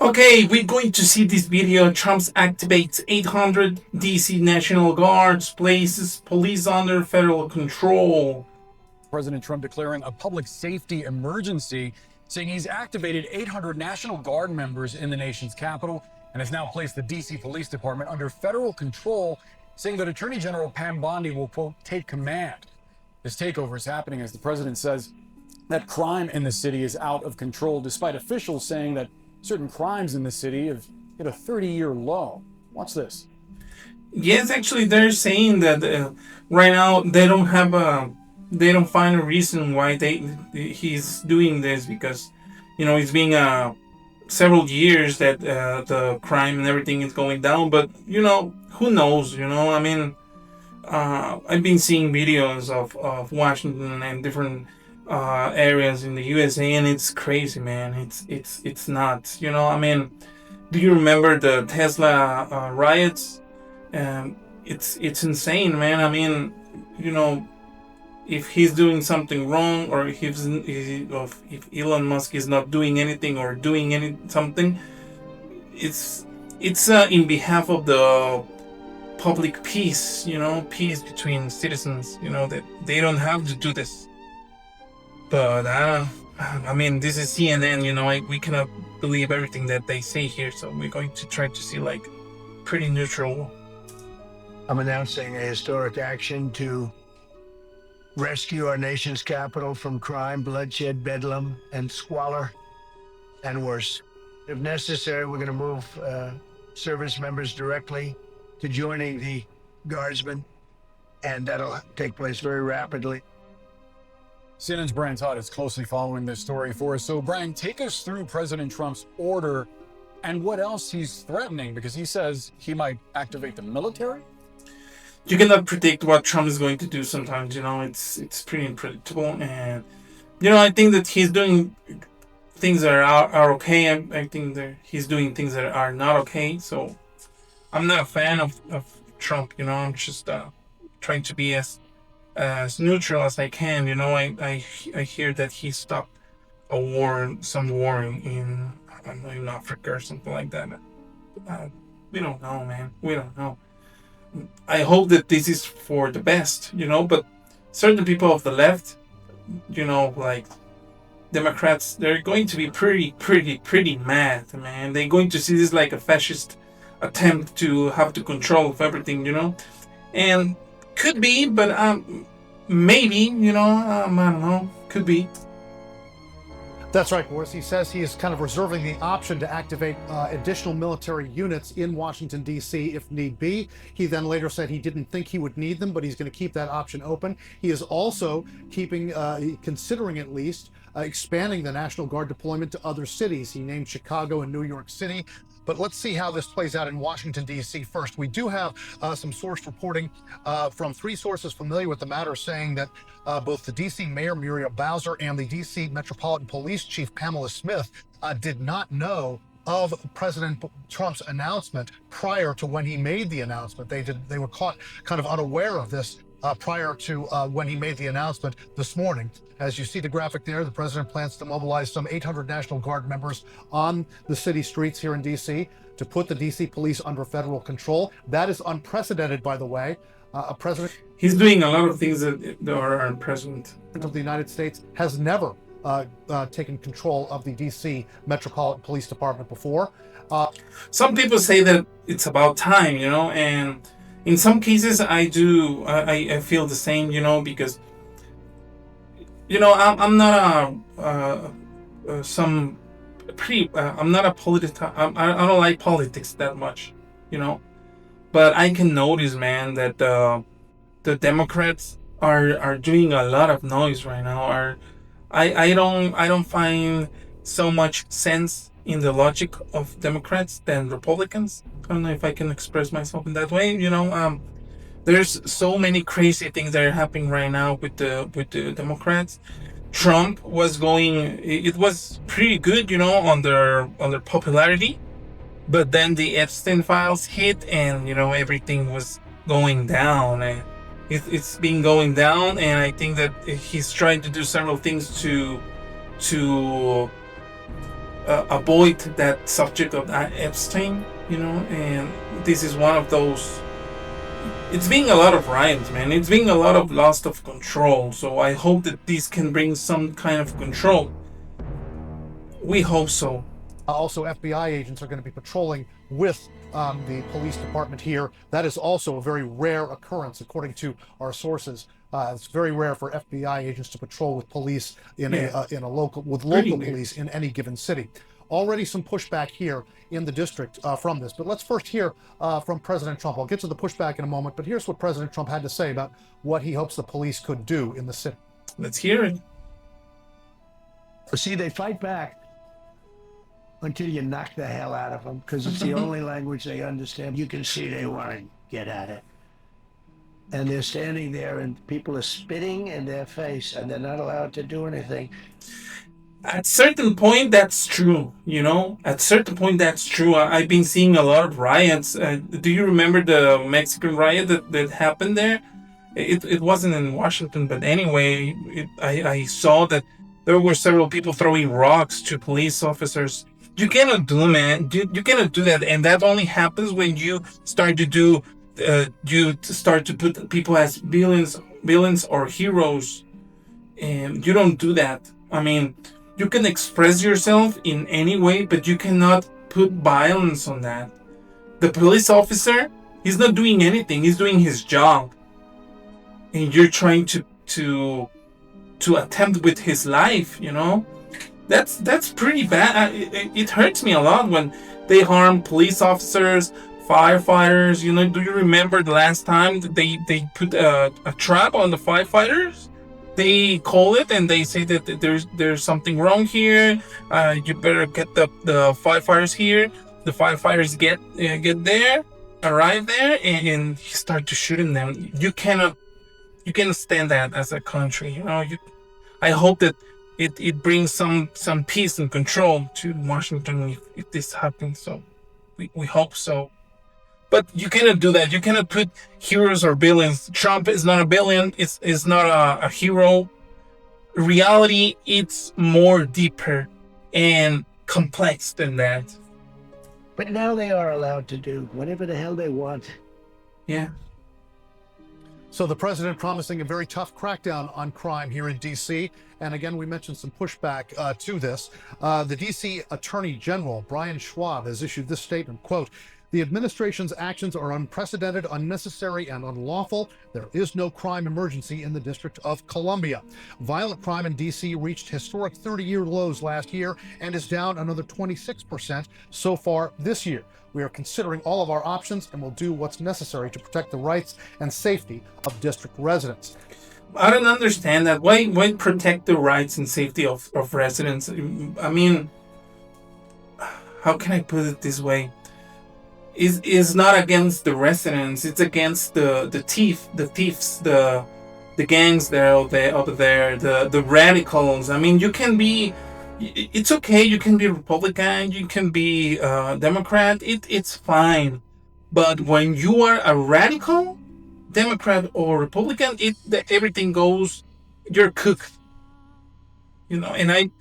Okay, we're going to see this video. Trump activates 800 DC National Guards, places police under federal control. President Trump declaring a public safety emergency, saying he's activated 800 National Guard members in the nation's capital and has now placed the D.C. Police Department under federal control, saying that Attorney General Pam Bondi will, quote, take command. This takeover is happening as the president says that crime in the city is out of control, despite officials saying that certain crimes in the city have hit a 30-year low. Watch this. Yes, actually, they're saying that right now they don't find a reason why he's doing this, because it's been several years that the crime and everything is going down. But who knows? I mean, I've been seeing videos of Washington and different areas in the USA, and it's crazy, man. It's nuts. I mean, do you remember the Tesla riots? It's insane, man. I mean, if he's doing something wrong, or if Elon Musk is not doing anything or doing something, it's in behalf of the public peace, peace between citizens, that they don't have to do this. But I mean, this is CNN, we cannot believe everything that they say here, so we're going to try to see pretty neutral. I'm announcing a historic action to rescue our nation's capital from crime, bloodshed, bedlam, and squalor, and worse. If necessary, we're going to move service members directly to joining the guardsmen, and that'll take place very rapidly. CNN's Brian Todd is closely following this story for us. So, Brian, take us through President Trump's order and what else he's threatening, because he says he might activate the military. You cannot predict what Trump is going to do sometimes. It's pretty unpredictable, and I think that he's doing things that are okay. I think that he's doing things that are not okay. So I'm not a fan of Trump. I'm just trying to be as neutral as I can. I hear that he stopped some war in I don't know, in Africa or something like that. We don't know, man. We don't know. I hope that this is for the best, but certain people of the left, like Democrats, they're going to be pretty mad, man. They're going to see this like a fascist attempt to have the control of everything, and could be, but maybe, I don't know, could be. That's right, Boris. He says he is kind of reserving the option to activate additional military units in Washington, D.C. if need be. He then later said he didn't think he would need them, but he's going to keep that option open. He is also considering at least, expanding the National Guard deployment to other cities. He named Chicago and New York City. But let's see how this plays out in Washington, D.C. first. We do have some source reporting from three sources familiar with the matter saying that both the D.C. Mayor Muriel Bowser and the D.C. Metropolitan Police Chief Pamela Smith did not know of President Trump's announcement prior to when he made the announcement. They were caught kind of unaware of this prior to when he made the announcement this morning. As you see the graphic there, the president plans to mobilize some 800 National Guard members on the city streets here in D.C. to put the D.C. police under federal control. That is unprecedented, by the way. A president... He's doing a lot of things that are unprecedented. ...of the United States has never taken control of the D.C. Metropolitan Police Department before. Some people say that it's about time, and in some cases I do. I feel the same, because I'm not I'm not a I don't like politics that much, but I can notice, man, that the Democrats are doing a lot of noise right now. I don't find so much sense in the logic of Democrats than Republicans. I don't know if I can express myself in that way. There's so many crazy things that are happening right now with the Democrats. Trump it was pretty good, on their popularity, but then the Epstein files hit, and everything was going down, and it's been going down, and I think that he's trying to do several things to avoid that subject of Epstein, and this is one of those. It's being a lot of riots, man. It's being a lot of loss of control. So I hope that this can bring some kind of control. We hope so. Also, FBI agents are going to be patrolling with the police department here. That is also a very rare occurrence, according to our sources. It's very rare for FBI agents to patrol with police in a local police in any given city. Already some pushback here in the district from this. But let's first hear from President Trump. I'll get to the pushback in a moment, but here's what President Trump had to say about what he hopes the police could do in the city. Let's hear it. See, they fight back until you knock the hell out of them, because it's the only language they understand. You can see they want to get at it. And they're standing there and people are spitting in their face and they're not allowed to do anything. At certain point, that's true, At certain point, that's true. I've been seeing a lot of riots. Do you remember the Mexican riot that happened there? It wasn't in Washington, but anyway, I saw that there were several people throwing rocks to police officers. You cannot do, man. You cannot do that, and that only happens when you start to do. You start to put people as villains or heroes, and you don't do that. I mean, you can express yourself in any way, but you cannot put violence on that. The police officer, he's not doing anything. He's doing his job, and you're trying to attempt with his life. That's pretty bad. It hurts me a lot when they harm police officers, firefighters. Do you remember the last time that they put a trap on the firefighters? They call it and they say that there's something wrong here. You better get the firefighters here. The firefighters get there, arrive there, and start to shooting them. You cannot stand that as a country. I hope that it brings some peace and control to Washington if this happens. So we hope so. But you cannot do that. You cannot put heroes or villains. Trump is not a villain. It's not a hero. Reality, it's more deeper and complex than that. But now they are allowed to do whatever the hell they want. Yeah. So the president promising a very tough crackdown on crime here in D.C. And again, we mentioned some pushback to this. The D.C. Attorney General, Brian Schwab, has issued this statement, quote, "The administration's actions are unprecedented, unnecessary, and unlawful. There is no crime emergency in the District of Columbia. Violent crime in D.C. reached historic 30-year lows last year and is down another 26% so far this year. We are considering all of our options and will do what's necessary to protect the rights and safety of district residents." I don't understand that. Why protect the rights and safety of residents? I mean, how can I put it this way? Is not against the residents. It's against the thieves, the gangs there over there, the radicals. I mean, you can be. It's okay. You can be Republican. You can be Democrat. It's fine. But when you are a radical, Democrat or Republican, everything goes. You're cooked. And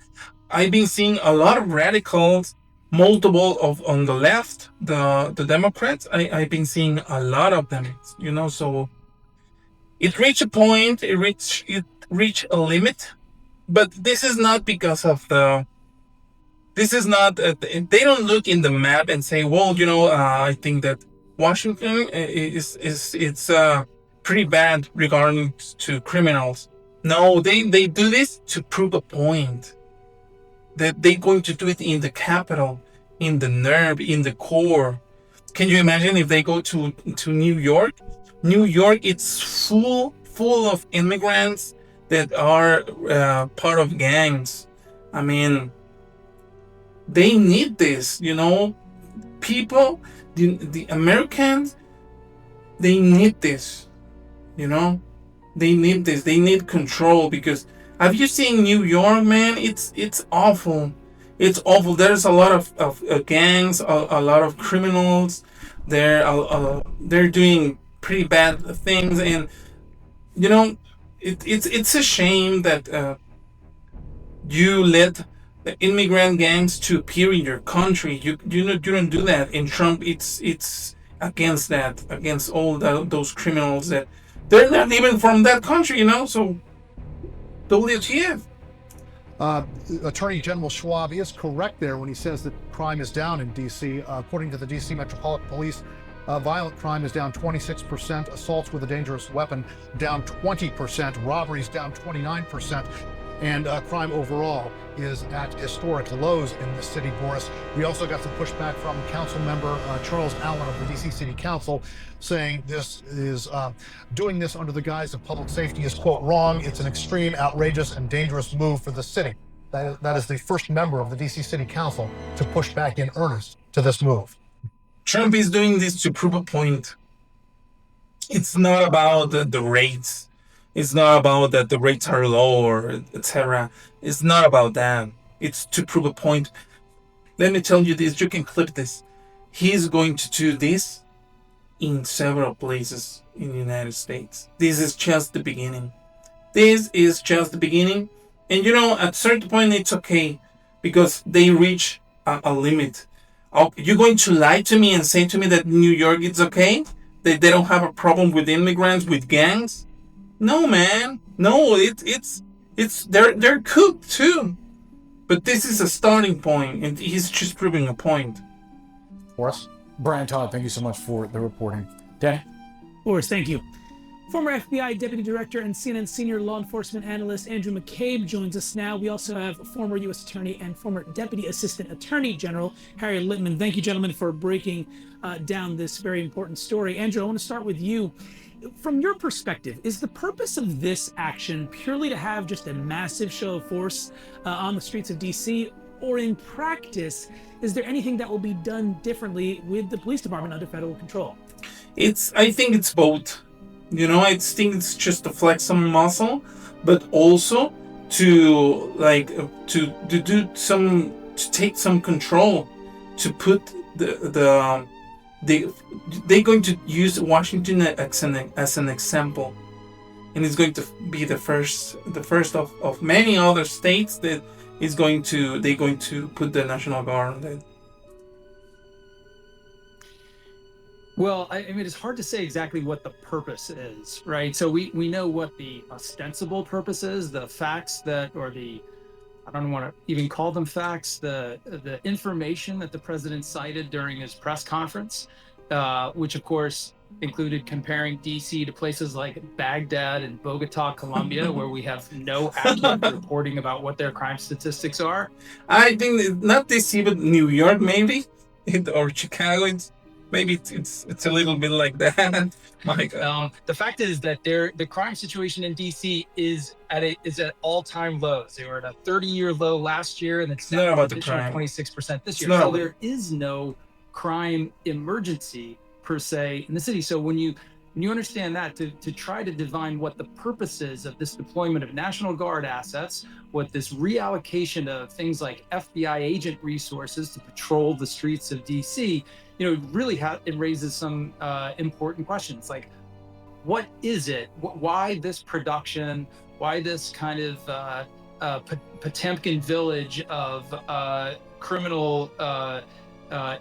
I've been seeing a lot of radicals. Multiple of on the left, the Democrats. I've been seeing a lot of them. So it reached a point. It reached a limit. But this is not because of the. This is not. They don't look in the map and say, well, I think that Washington it's pretty bad regarding to criminals. No, they do this to prove a point. That they're going to do it in the capital, in the nerve, in the core. Can you imagine if they go to New York? New York, it's full of immigrants that are part of gangs. I mean, they need this, People, the Americans, they need this, They need this. They need control because. Have you seen New York, man? It's awful. It's awful. There's a lot of gangs, a lot of criminals. They're doing pretty bad things, and it's a shame that you let the immigrant gangs to appear in your country. You don't do that. In Trump, it's against that, against all those criminals that they're not even from that country, So WTF? Attorney General Schwab is correct there when he says that crime is down in D.C. According to the D.C. Metropolitan Police, violent crime is down 26%, assaults with a dangerous weapon down 20%, robberies down 29%, and crime overall is at historic lows in the city, Boris. We also got some pushback from council member Charles Allen of the D.C. City Council, saying this is doing this under the guise of public safety is, quote, wrong. It's an extreme, outrageous, and dangerous move for the city. That is the first member of the D.C. City Council to push back in earnest to this move. Trump is doing this to prove a point. It's not about the rates. It's not about that the rates are low or etc. It's not about that. It's to prove a point. Let me tell you this. You can clip this. He's going to do this in several places in the United States. This is just the beginning. This is just the beginning. And at certain point, it's okay because they reach a limit. You're going to lie to me and say to me that New York is okay? That they don't have a problem with immigrants, with gangs? No, man. No, it's they're cooked too. But this is a starting point, and he's just proving a point. Boris? Brian Todd, thank you so much for the reporting. Danny? Boris, thank you. Former FBI Deputy Director and CNN Senior Law Enforcement Analyst Andrew McCabe joins us now. We also have former U.S. Attorney and former Deputy Assistant Attorney General Harry Litman. Thank you, gentlemen, for breaking down this very important story. Andrew, I want to start with you. From your perspective, is the purpose of this action purely to have just a massive show of force on the streets of D.C., or in practice, is there anything that will be done differently with the police department under federal control? I think it's both. I think it's just to flex some muscle, but also to take some control, to put they're going to use Washington as an example, and it's going to be the first of many other states that they're going to put the National Guard on it. Well, I mean, it's hard to say exactly what the purpose is, right? So we know what the ostensible purpose is, the facts I don't want to even call them facts, the information that the president cited during his press conference, which of course included comparing DC to places like Baghdad and Bogota, Colombia, where we have no accurate reporting about what their crime statistics are. I think not DC, but New York maybe, or Chicago. Maybe it's a little bit like that. My God. The fact is that the crime situation in DC is at all-time lows. They were at a 30-year low last year, and it's now about 26% this year. So there is no crime emergency per se in the city. So when you understand that, to try to divine what the purpose is of this deployment of National Guard assets, what this reallocation of things like FBI agent resources to patrol the streets of DC, really it raises some important questions, like what is it? Why this production? Why this kind of Potemkin village of criminal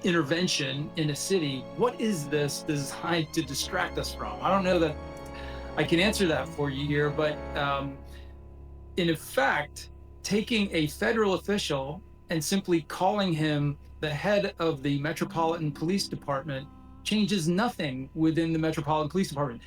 intervention in a city? What is this designed to distract us from? I don't know that I can answer that for you here, but in effect, taking a federal official and simply calling him the head of the Metropolitan Police Department changes nothing within the Metropolitan Police Department.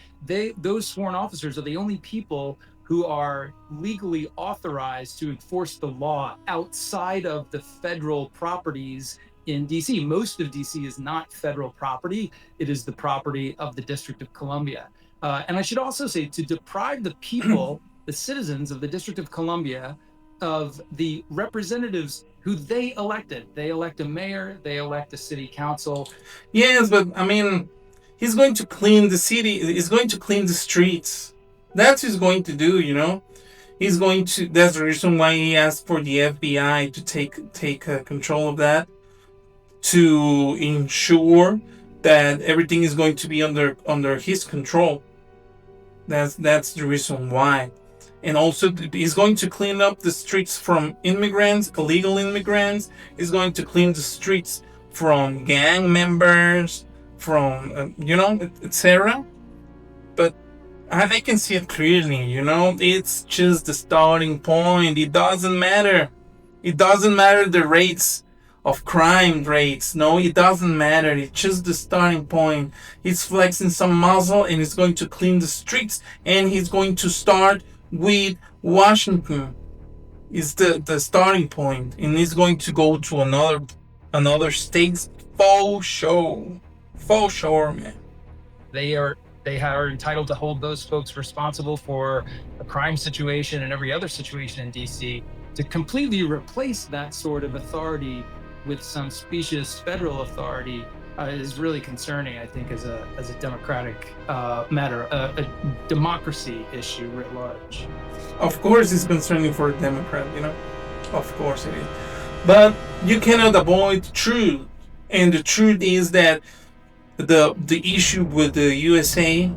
Those sworn officers are the only people who are legally authorized to enforce the law outside of the federal properties in DC. Most of DC is not federal property. It is the property of the District of Columbia. And I should also say, to deprive the people, the citizens of the District of Columbia, of the representatives who they elected. They elect a mayor, they elect a city council. Yes, but I mean, he's going to clean the city, he's going to clean the streets. That's what he's going to do, He's going to, that's the reason why he asked for the FBI to take control of that, to ensure that everything is going to be under his control. That's the reason why. and also he's going to clean up the streets from immigrants, illegal immigrants. He's going to clean the streets from gang members, from etc. But I can see it clearly. It's just the starting point. It doesn't matter. It doesn't matter the rates of crime rates. No, it doesn't matter. It's just the starting point. He's flexing some muscle and he's going to clean the streets, and he's going to start with Washington. Is the starting point, and he's going to go to another state for sure, man. They are entitled to hold those folks responsible for a crime situation and every other situation in DC. To completely replace that sort of authority with some specious federal authority is really concerning, I think, as a democratic matter, a democracy issue writ large. Of course, it's concerning for a Democrat, Of course it is. But you cannot avoid truth. And the truth is that the issue with the USA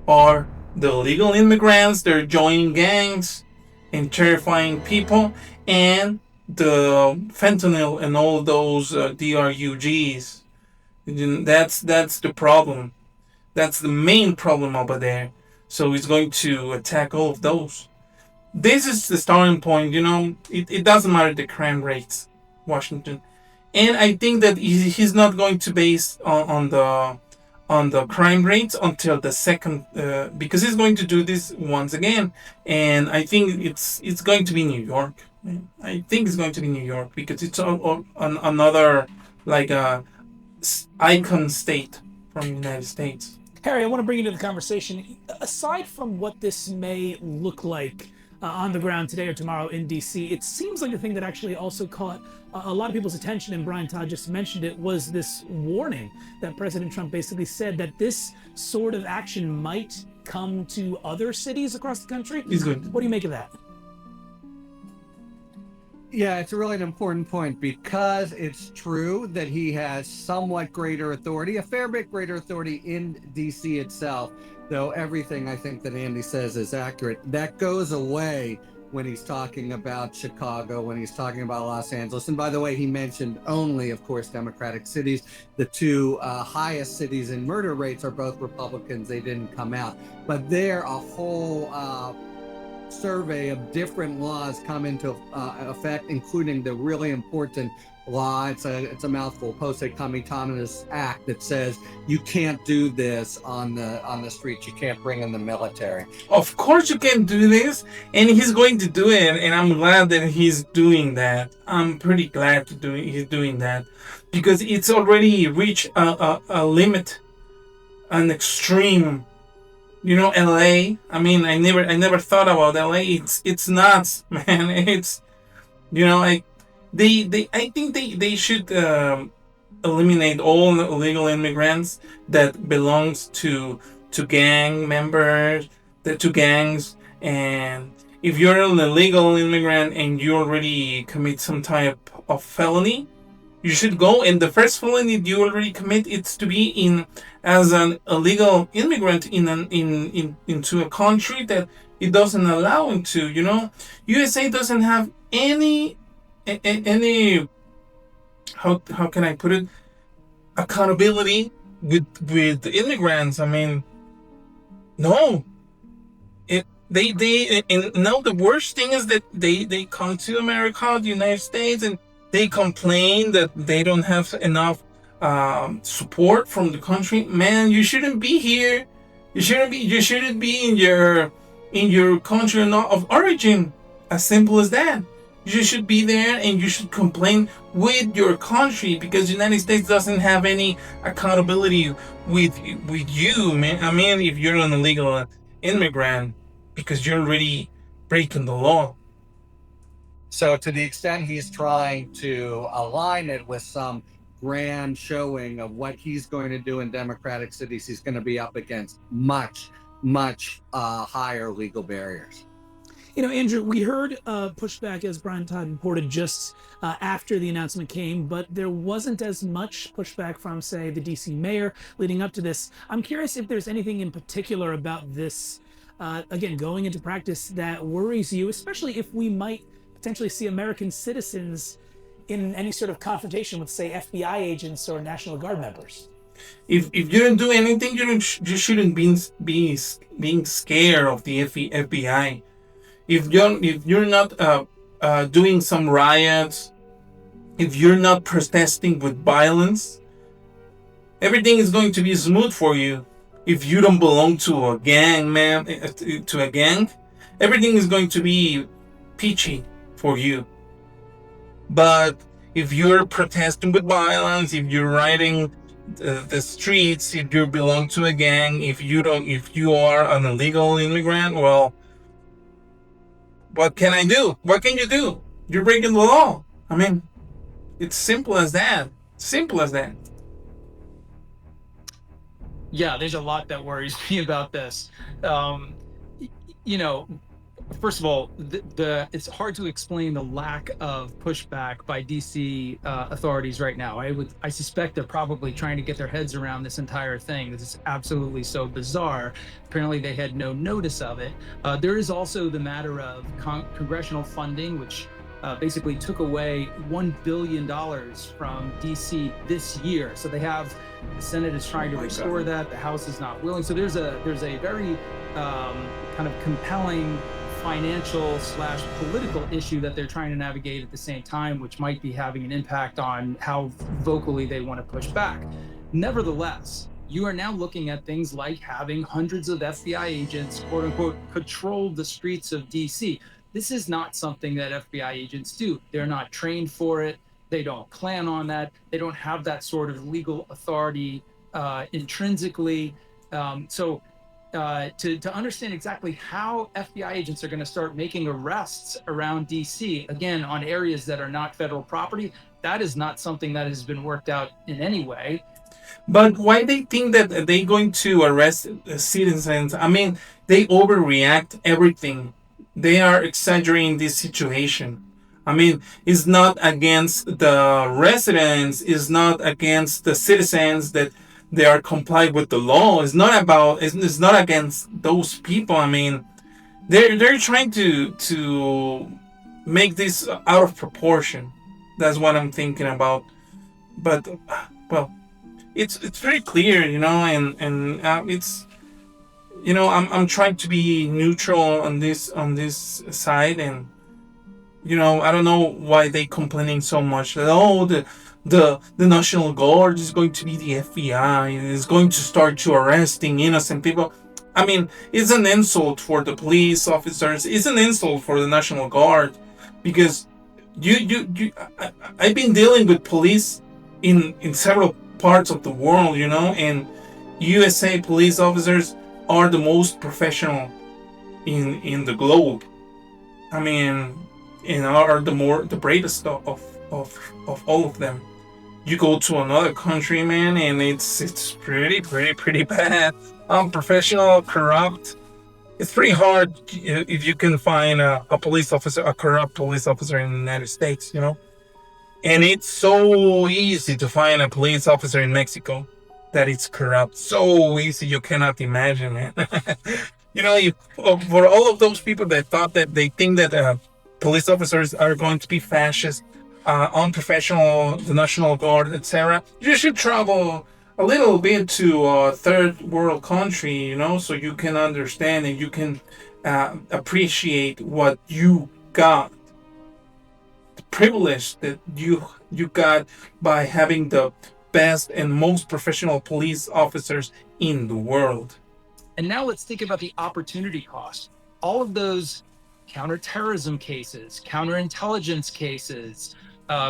are the illegal immigrants. They're joining gangs and terrifying people, and the fentanyl and all those DRUGs. That's the problem. That's the main problem over there. So he's going to attack all of those. This is the starting point. It doesn't matter the crime rates, Washington, and I think that he's not going to base on the crime rates until the second, because he's going to do this once again, and I think it's going to be New York. I think it's going to be New York because it's another like a icon state from the United States. Harry, I want to bring you to the conversation. Aside from what this may look like on the ground today or tomorrow in DC, it seems like the thing that actually also caught a lot of people's attention, and Brian Todd just mentioned it, was this warning that President Trump basically said that this sort of action might come to other cities across the country. He's good. What do you make of that? Yeah, it's really an important point, because it's true that he has somewhat greater authority, a fair bit greater authority in DC itself, though everything I think that Andy says is accurate. That goes away when he's talking about Chicago, when he's talking about Los Angeles. And by the way, he mentioned only, of course, Democratic cities. The two highest cities in murder rates are both Republicans. They didn't come out. But there, a whole survey of different laws come into effect, including the really important law. It's a mouthful, Post-Concomitant Act, that says you can't do this on the streets. You can't bring in the military. Of course you can do this, and he's going to do it, and I'm glad that he's doing that. I'm pretty glad he's doing that, because it's already reached a limit, an extreme. LA. I mean, I never thought about LA. It's nuts, man. It's I think they should eliminate all illegal immigrants that belongs to gang members, to gangs. And if you're an illegal immigrant and you already commit some type of felony, you should go. And the first felony you already commit, it's to be as an illegal immigrant into a country that it doesn't allow him to. USA doesn't have any how can I put it, accountability with immigrants. I mean, no. They and now the worst thing is that they come to America, the United States, and they complain that they don't have enough support from the country. Man, you shouldn't be here. You shouldn't be in your country of origin. As simple as that. You should be there, and you should complain with your country, because the United States doesn't have any accountability with you, man. I mean, if you're an illegal immigrant, because you're already breaking the law. So to the extent he's trying to align it with some grand showing of what he's going to do in Democratic cities, he's going to be up against much higher legal barriers. Andrew, we heard pushback, as Brian Todd reported, just after the announcement came, but there wasn't as much pushback from, say, the DC mayor leading up to this. I'm curious if there's anything in particular about this again, going into practice that worries you, especially if we might potentially see American citizens in any sort of confrontation with, say, FBI agents or National Guard members? If you don't do anything, you shouldn't be being scared of the FBI. If you're not doing some riots, if you're not protesting with violence, everything is going to be smooth for you. If you don't belong to a gang, man, to a gang, everything is going to be peachy for you. But if you're protesting with violence, if you're riding the streets, if you belong to a gang, if you are an illegal immigrant, well, what can I do? What can you do? You're breaking the law. I mean, it's simple as that. Simple as that. Yeah, there's a lot that worries me about this. You know, first of all, it's hard to explain the lack of pushback by DC authorities right now. I suspect they're probably trying to get their heads around this entire thing. This is absolutely so bizarre. Apparently, they had no notice of it. There is also the matter of congressional funding, which basically took away $1 billion from DC this year. So they have, the Senate is trying to restore that. The House is not willing. So there's a very kind of compelling financial / political issue that they're trying to navigate at the same time, which might be having an impact on how vocally they want to push back. Nevertheless, you are now looking at things like having hundreds of FBI agents, quote unquote, patrol the streets of DC. This is not something that FBI agents do. They're not trained for it. They don't plan on that. They don't have that sort of legal authority intrinsically. To understand exactly how FBI agents are going to start making arrests around DC, again, on areas that are not federal property, that is not something that has been worked out in any way. But why they think that they're going to arrest citizens? I mean, they overreact everything. They are exaggerating this situation. I mean, it's not against the residents, it's not against the citizens that they are complied with the law. It's not against those people. I mean, they're trying to make this out of proportion. That's what I'm thinking about. But well, it's very clear, and it's, I'm trying to be neutral on this side, and I don't know why they complaining so much that the National Guard is going to be the FBI and is going to start to arresting innocent people. I mean, it's an insult for the police officers. It's an insult for the National Guard, because I've been dealing with police in several parts of the world, and USA police officers are the most professional in the globe. I mean, and are the bravest of all of them. You go to another country, man, and it's pretty bad. Unprofessional, corrupt. It's pretty hard if you can find a corrupt police officer in the United States, And it's so easy to find a police officer in Mexico that it's corrupt. So easy, you cannot imagine, man. For all of those people that they think that police officers are going to be fascist, unprofessional, the National Guard, etc., you should travel a little bit to a third world country, so you can understand and you can appreciate what you got, the privilege that you got by having the best and most professional police officers in the world. And now let's think about the opportunity cost. All of those counterterrorism cases, counterintelligence cases,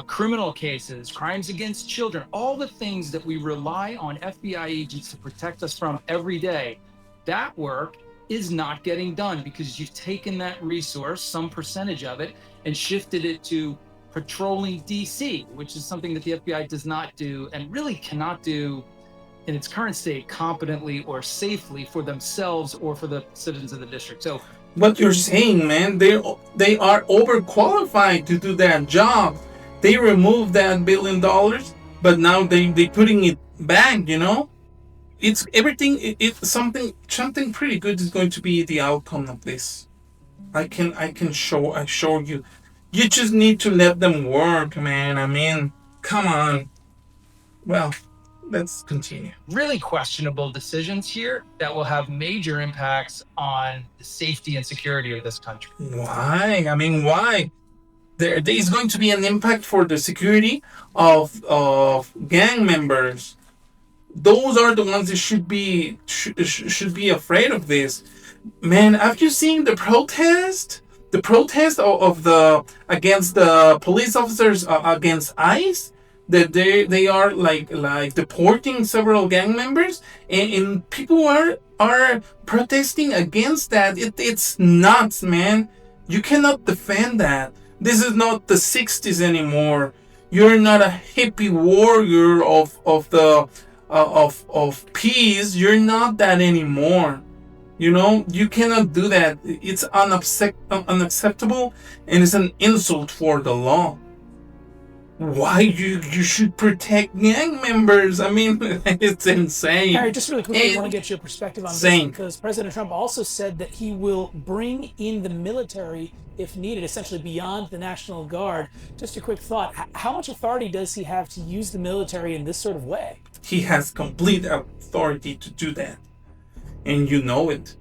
criminal cases, crimes against children, all the things that we rely on FBI agents to protect us from every day, that work is not getting done because you've taken that resource, some percentage of it, and shifted it to patrolling DC, which is something that the FBI does not do and really cannot do in its current state competently or safely for themselves or for the citizens of the district. So what you're saying, man, they are overqualified to do that job. They removed that $1 billion, but now they putting it back, it's everything. It's something pretty good is going to be the outcome of this. I show you. You just need to let them work, man. I mean, come on. Well, let's continue. Really questionable decisions here that will have major impacts on the safety and security of this country. Why? I mean, why? There is going to be an impact for the security of gang members. Those are the ones that should be afraid of this. Man, have you seen the protest? The protest of the against the police officers against ICE, that they are like deporting several gang members, and people are protesting against that. It's nuts, man. You cannot defend that. This is not the 60s anymore. You're not a hippie warrior of peace. You're not that anymore. You know, you cannot do that. It's unacceptable, and it's an insult for the law. Why you should protect gang members? I mean, it's insane. Harry, just really quickly, I want to get your perspective on Insane. this, because President Trump also said that he will bring in the military if needed, essentially beyond the National Guard. Just a quick thought, how much authority does he have to use the military in this sort of way? He has complete authority to do that, and you know it.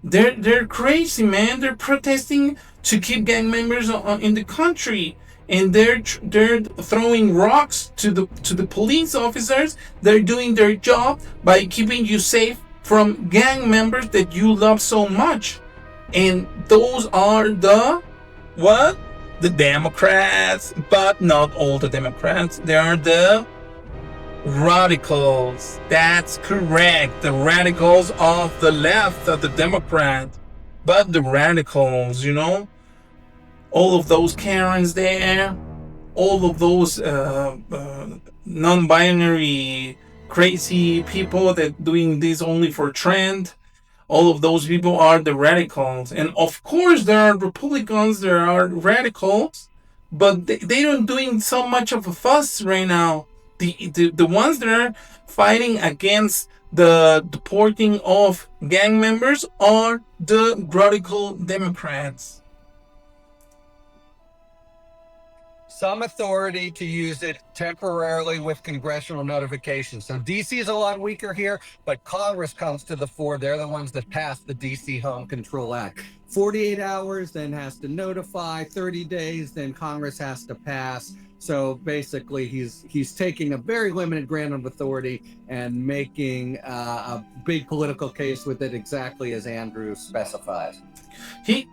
They're crazy, man. They're protesting to keep gang members in the country, and they're throwing rocks to the police officers. They're doing their job by keeping you safe from gang members that you love so much. And those are the what? The Democrats, but not all the Democrats. They are the radicals. That's correct. The radicals of the left of the Democrat. But the radicals, you know, all of those Karens there, all of those non-binary crazy people that doing this only for trend, all of those people are the radicals. And of course there are Republicans, there are radicals, but they don't doing so much of a fuss right now. The ones that are fighting against the deporting of gang members are the radical Democrats. Some authority to use it temporarily with congressional notification. So DC is a lot weaker here, but Congress comes to the fore. They're the ones that passed the DC Home Control Act. 48 hours, then has to notify, 30 days, then Congress has to pass. So basically, he's taking a very limited grant of authority and making a big political case with it, exactly as Andrew specifies. He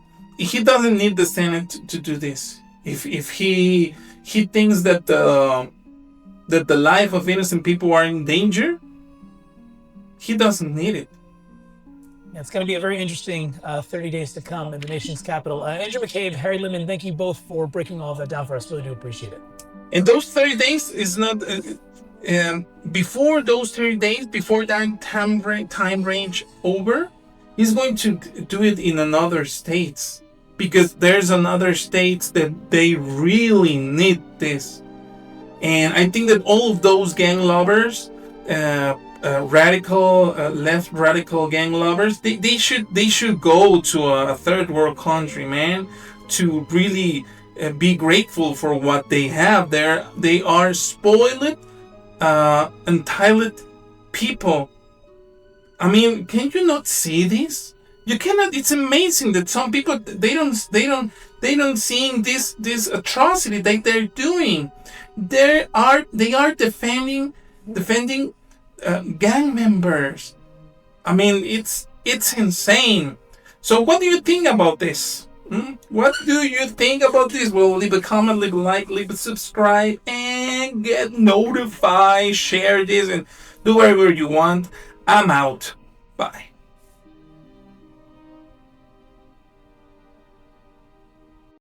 doesn't need the Senate to do this. If he thinks that the life of innocent people are in danger, he doesn't need it. Yeah, it's going to be a very interesting 30 days to come in the nation's capital. Andrew McCabe, Harry Limon, thank you both for breaking all of that down for us. Really do appreciate it. And those 30 days is not before those 30 days, before that time range over, he's going to do it in another states, because there's another states that they really need this. And I think that all of those gang lovers, radical left radical gang lovers, they should go to a third world country, man, to really be grateful for what they have there. They are spoiled, entitled people. I mean, can you not see this? You cannot. It's amazing that some people they don't seeing this atrocity that they're doing. They are defending gang members. I mean, it's insane. So what do you think about this? What do you think about this? Well, leave a comment, leave a like, leave a subscribe, and get notified. Share this and do whatever you want. I'm out. Bye.